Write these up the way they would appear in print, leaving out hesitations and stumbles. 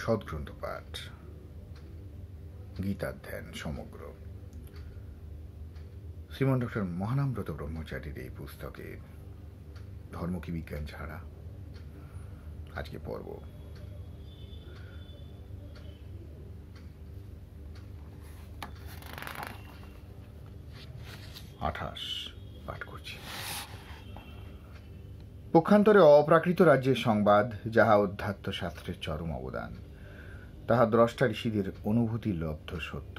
সদ্গ্রন্থ পাঠ, গীতাধ্যান সমগ্র। শ্রীমান ডক্টর মহানামব্রত ব্রহ্মচারীর এই পুস্তকে ধর্ম কি বিজ্ঞান ছাড়া আজকে পর্ব 28 পাঠ করছি। পক্ষান্তরে অপ্রাকৃত রাজ্যের সংবাদ, যাহা অধ্যাত্ম শাস্ত্রের চরম অবদান, তাহা দ্রষ্টা ঋষিদের অনুভূতি লব্ধ সত্য,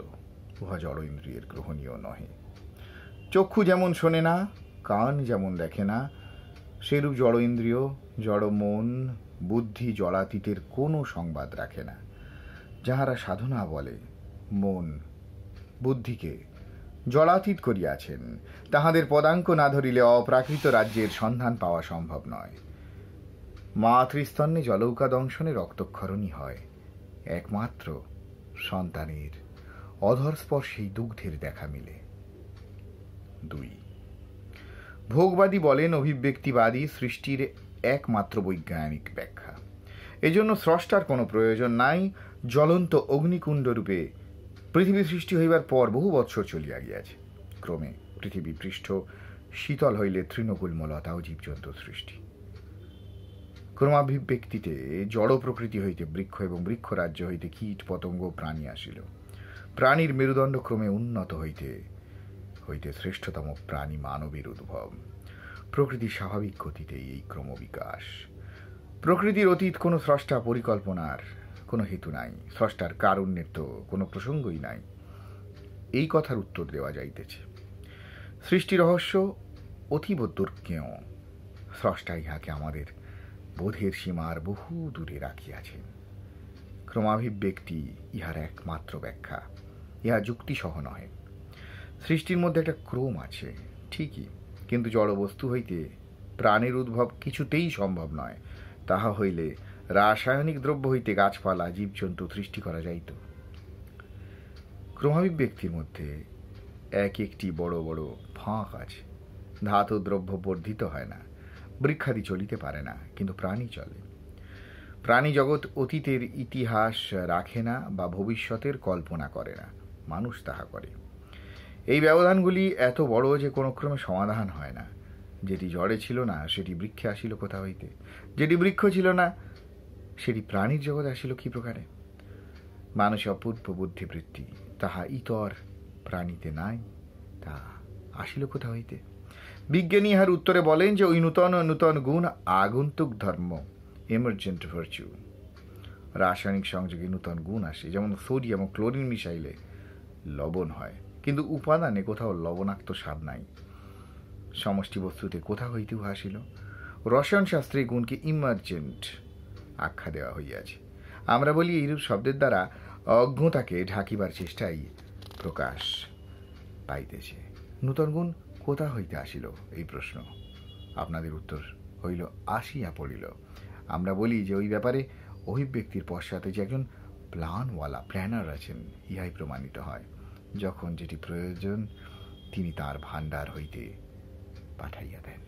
উহা জড় ইন্দ্রিয়ের গ্রহণীয় নহে। চক্ষু যেমন শোনে না, কান যেমন দেখে না, সেরূপ জড় ইন্দ্রিয়, জড় মন, বুদ্ধি জড়াতীতের কোনো সংবাদ রাখে না। যাহারা সাধনা বলে মন বুদ্ধিকে জড়াতীত করিয়াছেন, তাহাদের পদাঙ্ক না ধরিলে অপ্রাকৃত রাজ্যের সন্ধান পাওয়া সম্ভব নয়। মাতৃস্তন্যে জলৌকা দংশনে রক্তক্ষরণই হয়, একমাত্র সন্তানের অধর স্পর্শেই দুগ্ধের দেখা মিলে। 2. ভোগবাদী বলেন অভিব্যক্তিবাদী সৃষ্টির একমাত্র বৈজ্ঞানিক ব্যাখ্যা। এজন্য স্রষ্টার কোনো প্রয়োজন নাই। জ্বলন্ত অগ্নিকুণ্ড রূপে পৃথিবী সৃষ্টি হইবার পর বহু বৎসর চলিয়া গিয়াছে। ক্রমে পৃথিবী পৃষ্ঠ শীতল হইলে তৃণকুলমলতা ও জীবজন্তু সৃষ্টি। ক্রমাভিব্যক্তিতে জড় প্রকৃতি হইতে বৃক্ষ এবং বৃক্ষ রাজ্য হইতে কীট পতঙ্গ প্রাণী আসিল। প্রাণীর মেরুদণ্ড ক্রমে উন্নত হইতে হইতে শ্রেষ্ঠতম প্রাণী মানবের উদ্ভব। প্রকৃতির স্বাভাবিক গতিতেই এই ক্রমবিকাশ। প্রকৃতির অতীত কোনো স্রষ্টা পরিকল্পনার কোনো হেতু নাই, স্রষ্টার কারুণ্যের তো কোনো প্রসঙ্গই নাই, এই কথার উত্তর দেওয়া যাইতেছে। সৃষ্টি রহস্য অতীব দুর্জ্ঞেয়। স্রষ্টা ইহাকে আমাদের বোধের সীমার বহু দূরে রাখিয়াছেন। ক্রমাভিব্যক্তি ইহার একমাত্র ব্যাখ্যা, ইহা যুক্তিসহ নহে। সৃষ্টির মধ্যে একটা ক্রম আছে ঠিকই, কিন্তু জড় বস্তু হইতে প্রাণের উদ্ভব কিছুতেই সম্ভব নয়। তাহা হইলে রাসায়নিক দ্রব্য হইতে গাছপালা জীবজন্তু সৃষ্টি করা যাইত। ক্রমাভিব্যক্তির মধ্যে এক একটি বড় বড় ফাঁক আছে। ধাতু দ্রব্য বর্ধিত হয় না, বৃক্ষাদি চলিতে পারে না, কিন্তু প্রাণী চলে। প্রাণী জগৎ অতীতের ইতিহাস রাখে না বা ভবিষ্যতের কল্পনা করে না, মানুষ তাহা করে। এই ব্যবধানগুলি এত বড় যে কোনো ক্রমে সমাধান হয় না। যেটি জড়ে ছিল না সেটি বৃক্ষে আসিল কোথা হইতে, যেটি বৃক্ষ ছিল না সেটি প্রাণীর জগৎ আসিল কি প্রকারে। মানুষের অপূর্ব বুদ্ধিবৃত্তি, তাহা ইতর প্রাণীতে নাই, তা আসিল কোথা হইতে। বিজ্ঞানী ইহার উত্তরে বলেন যে ওই নূতন নূতন গুণ আগন্তুক ধর্ম, এমার্জেন্ট ভার্চু। রাসায়নিক সংযোগে নূতন গুণ আসে, যেমন সোডিয়াম ও ক্লোরিন মিশাইলে লবণ হয়, কিন্তু উপাদানে কোথাও লবণাক্ত স্বাদ নাই। সমষ্টি বস্তুতে কোথা হইতে উহা আসিল। রসায়ন শাস্ত্রে গুণকে ইমার্জেন্ট আখ্যা দেওয়া হইয়াছে। আমরা বলি এইরূপ শব্দের দ্বারা অজ্ঞতাকে ঢাকিবার চেষ্টাই প্রকাশ পাইতেছে। নূতন গুণ কোথা হইতে আসিল এই প্রশ্ন, আপনাদের উত্তর হইল আসিয়া পড়িল। আমরা বলি যে ওই ব্যাপারে অভিব্যক্তির পশ্চাতে যে একজন প্ল্যানার আছেন, ইহাই প্রমাণিত হয়। যখন যেটি প্রয়োজন তিনি তার ভাণ্ডার হইতে পাঠাইয়া দেন।